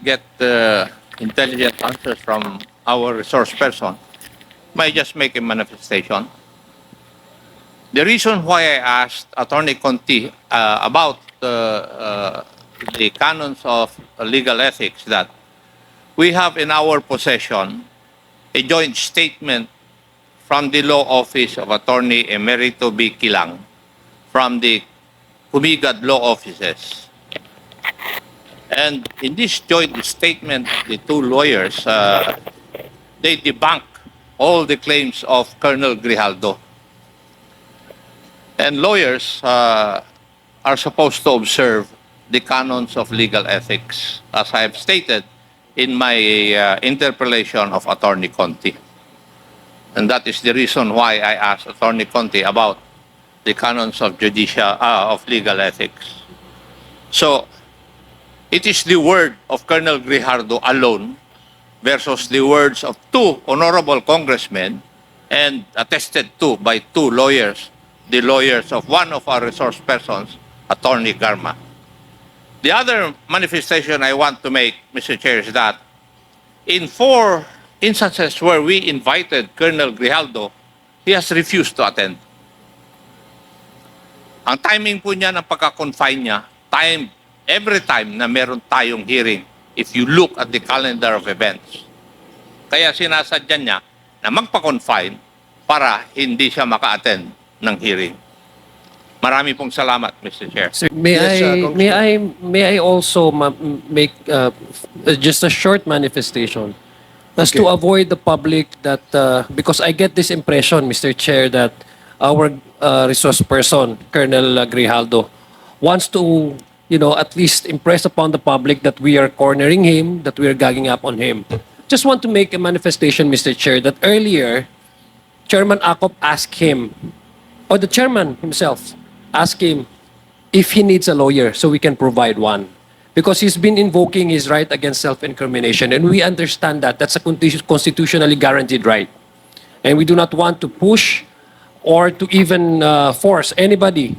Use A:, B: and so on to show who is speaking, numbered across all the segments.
A: get intelligent answers from our resource person, may I just make a manifestation? The reason why I asked Attorney Conti about the canons of legal ethics, that we have in our possession a joint statement from the law office of Attorney Emerito B. Kilang from the Humigad law offices. And in this joint statement, the two lawyers, they debunk all the claims of Colonel Grijaldo. And lawyers are supposed to observe the canons of legal ethics, as I have stated in my interpellation of Attorney Conti. And that is the reason why I asked Attorney Conti about the canons of legal ethics. So, it is the word of Colonel Grijaldo alone versus the words of two honorable congressmen and attested to by two lawyers, the lawyers of one of our resource persons, Attorney Garma. The other manifestation I want to make, Mr. Chair, is that in 4 instances where we invited Colonel Grijaldo, he has refused to attend. Ang timing po niya ng pagka-confine niya, every time na meron tayong hearing, if you look at the calendar of events. Kaya sinasadya niya na magpa-confine para hindi siya maka-attend ng hearing. Marami pong salamat, Mr. Chair.
B: Sir, may I also make just a short manifestation as to avoid the public that because I get this impression, Mr. Chair, that our resource person, Colonel Grijaldo, wants to, at least impress upon the public that we are cornering him, that we are gagging up on him. Just want to make a manifestation, Mr. Chair, that earlier, Chairman Acop asked him, or the chairman himself, asked him if he needs a lawyer so we can provide one. Because he's been invoking his right against self-incrimination, and we understand that. That's a constitutionally guaranteed right. And we do not want to push or to even force anybody,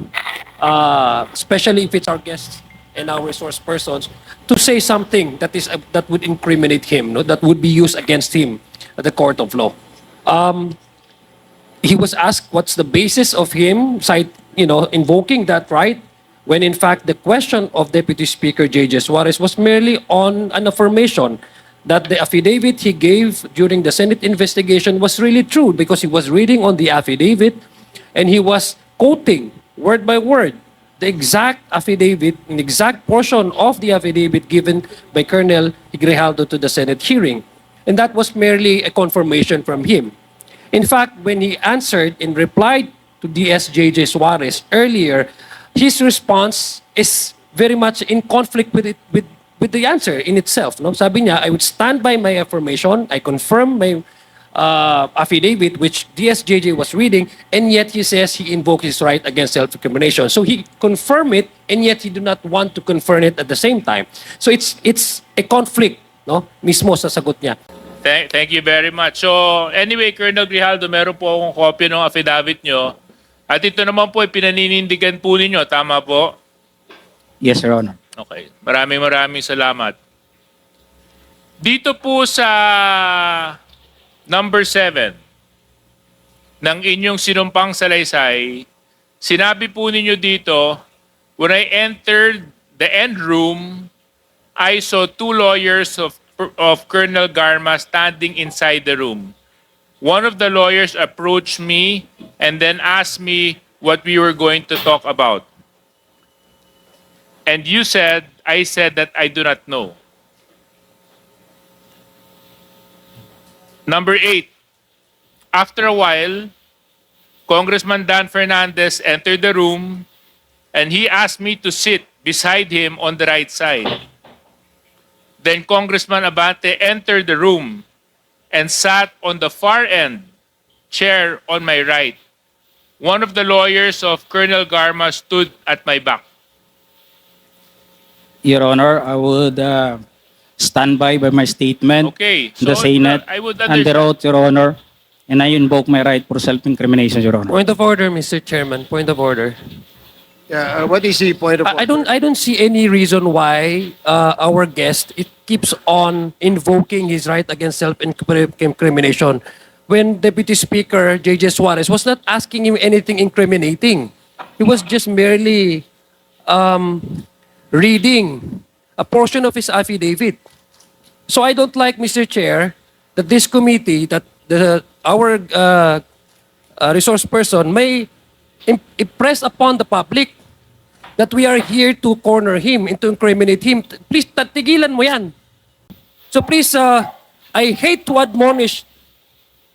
B: especially if it's our guests and our resource persons, to say something that would incriminate him, that would be used against him at the court of law. He was asked what's the basis of him invoking that right, when in fact the question of Deputy Speaker J.J. Suarez was merely on an affirmation that the affidavit he gave during the Senate investigation was really true, because he was reading on the affidavit and he was quoting word by word the exact affidavit, an exact portion of the affidavit given by Colonel Grijaldo to the Senate hearing. And that was merely a confirmation from him. In fact, when he answered and replied to DS.J.J. Suarez earlier, his response is very much in conflict with the answer in itself. No? Sabi niya, I would stand by my affirmation, I confirm my affidavit which DS.J.J. was reading, and yet he says he invoked his right against self-incrimination. So he confirmed it, and yet he do not want to confirm it at the same time. So it's a conflict, no? Mismo sa sagot niya.
C: Thank you very much. So anyway, Colonel Grijaldo, meron po akong kopya ng affidavit nyo. At ito naman po ay pinaninindigan po ninyo. Tama po?
D: Yes, Your Honor.
C: Okay. Maraming salamat. Dito po sa number 7 ng inyong sinumpang salaysay, sinabi po ninyo dito, when I entered the end room, I saw 2 lawyers of Colonel Garma standing inside the room. One of the lawyers approached me and then asked me what we were going to talk about. And I said that I do not know. Number 8, after a while, Congressman Dan Fernandez entered the room and he asked me to sit beside him on the right side. Then Congressman Abante entered the room and sat on the far end chair on my right. One of the lawyers of Colonel Garma stood at my back.
D: Your Honor, I would stand by my statement.
C: Okay,
D: The Senate
C: I would
D: under
C: understand.
D: oath, Your Honor, and I invoke my right for self-incrimination, Your Honor.
B: Point of order, Mr. Chairman. Point of order.
E: Yeah, what is the point of
B: I don't see any reason why our guest it keeps on invoking his right against self-incrimination when Deputy Speaker J.J. Suarez was not asking him anything incriminating. He was just merely reading a portion of his affidavit. So I don't like, Mr. Chair, that this committee, that our resource person may impress upon the public that we are here to corner him and to incriminate him. Please, tigilan mo yan. So please, I hate to admonish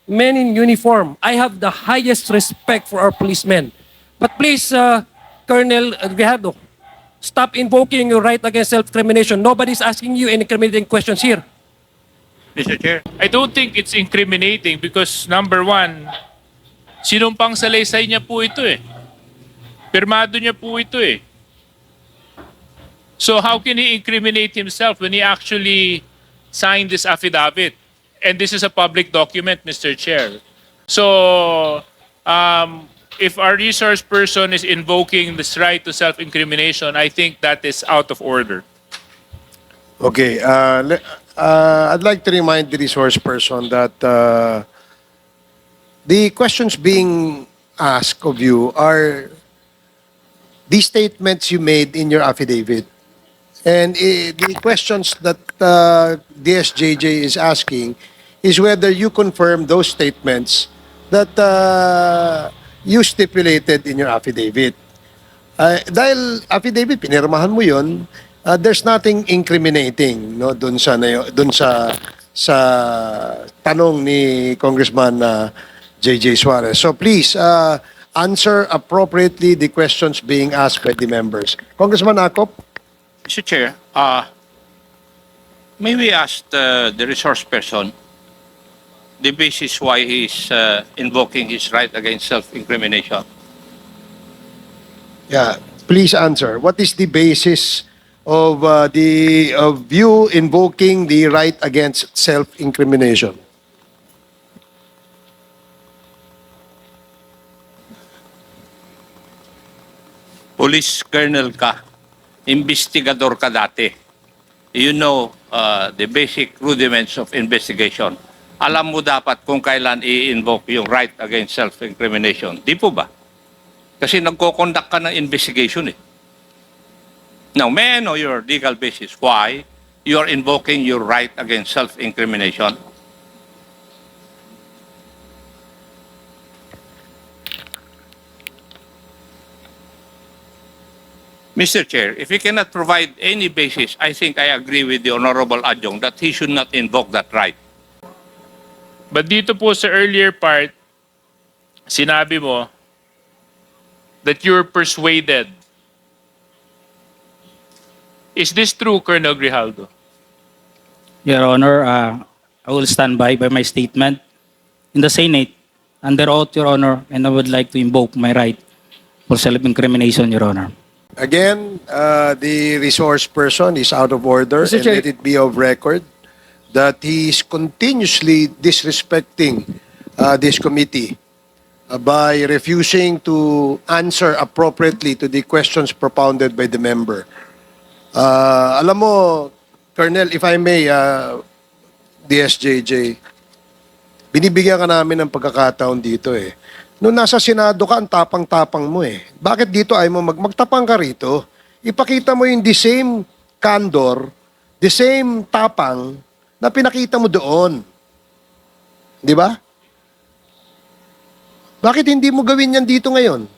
B: men in uniform. I have the highest respect for our policemen. But please, Colonel Grijaldo, stop invoking your right against self-incrimination. Nobody's asking you any incriminating questions here.
A: Mr. Chair.
C: I don't think it's incriminating because number one, sinumpang salaysay niya po ito eh. Pirmado niya po ito eh. So how can he incriminate himself when he actually signed this affidavit? And this is a public document, Mr. Chair. So if our resource person is invoking this right to self-incrimination, I think that is out of order.
E: Okay, I'd like to remind the resource person that the questions being asked of you are the statements you made in your affidavit. And the questions that DSJJ is asking is whether you confirm those statements that you stipulated in your affidavit. Dahil affidavit, pinirmahan mo yun, there's nothing incriminating no doon sa tanong ni Congressman J.J. Suarez. So please answer appropriately the questions being asked by the members. Congressman Acop?
A: Mr. Chair, may we ask the resource person the basis why he's invoking his right against self-incrimination?
E: Yeah, please answer. What is the basis of you invoking the right against self-incrimination?
A: Police colonel ka, investigador ka dati. You know the basic rudiments of investigation. Alam mo dapat kung kailan i-invoke yung right against self-incrimination. Di po ba? Kasi nagko-conduct ka ng investigation eh. Now, may I know your legal basis why you are invoking your right against self-incrimination? Mr. Chair, if you cannot provide any basis, I think I agree with the Honorable Adjong that he should not invoke that right.
C: But dito po sa earlier part, sinabi mo that you're persuaded. Is this true, Colonel Grijaldo?
D: Your Honor, I will stand by my statement in the Senate under oath, Your Honor, and I would like to invoke my right for self-incrimination, Your Honor.
E: Again, the resource person is out of order,
B: Mr.
E: and
B: Chair.
E: let it be of record that he is continuously disrespecting this committee by refusing to answer appropriately to the questions propounded by the member. Alam mo, Colonel, if I may, DSJJ, binibigyan ka namin ng pagkakataon dito eh. Noong nasa Senado ka, ang tapang-tapang mo eh. Bakit dito ay mo magtapang ka rito? Ipakita mo yung the same candor, the same tapang na pinakita mo doon. Di ba? Bakit hindi mo gawin yan dito ngayon?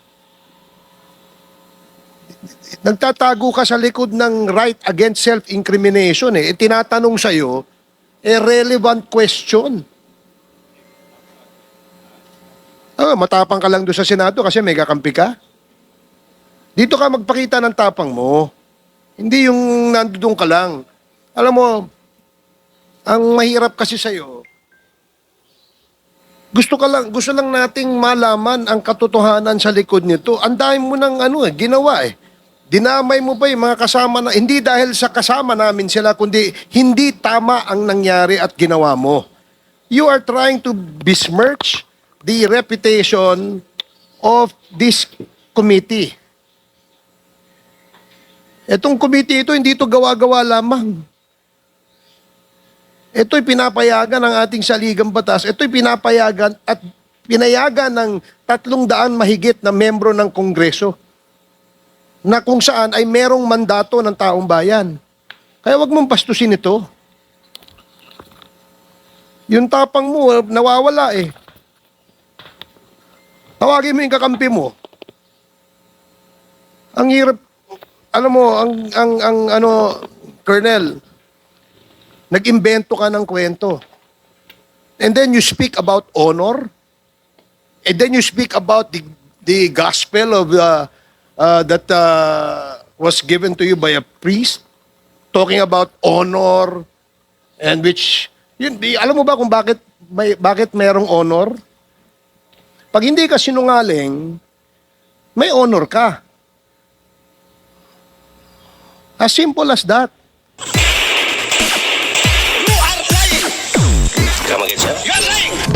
E: Nagtatago ka sa likod ng right against self-incrimination eh. Tinatanong sa'yo, relevant question. Matapang ka lang doon sa Senado kasi may kakampi ka. Dito ka magpakita ng tapang mo. Hindi yung nandoon ka lang. Alam mo, ang mahirap kasi sa'yo, gusto lang nating malaman ang katotohanan sa likod nito. Ang dami mo ng ginawa eh. Dinamay mo ba yung mga kasama na, hindi dahil sa kasama namin sila, kundi hindi tama ang nangyari at ginawa mo. You are trying to besmirch the reputation of this committee. Itong committee ito, hindi ito gawa-gawa lamang. Ito'y pinapayagan ng ating saligang batas. Ito'y pinapayagan at pinayagan ng 300 mahigit na membro ng Kongreso na kung saan ay merong mandato ng taong bayan. Kaya wag mong pastusin ito. Yung tapang mo, nawawala eh. Tawagin mo yung kakampi mo. Ang hirap, alam mo, Colonel, nag-imbento ka ng kwento. And then you speak about honor. And then you speak about the gospel of that was given to you by a priest, talking about honor, and which, alam mo ba kung bakit mayroong honor? Pag hindi ka sinungaling, may honor ka. As simple as that.
F: Come again, sir. You are lying!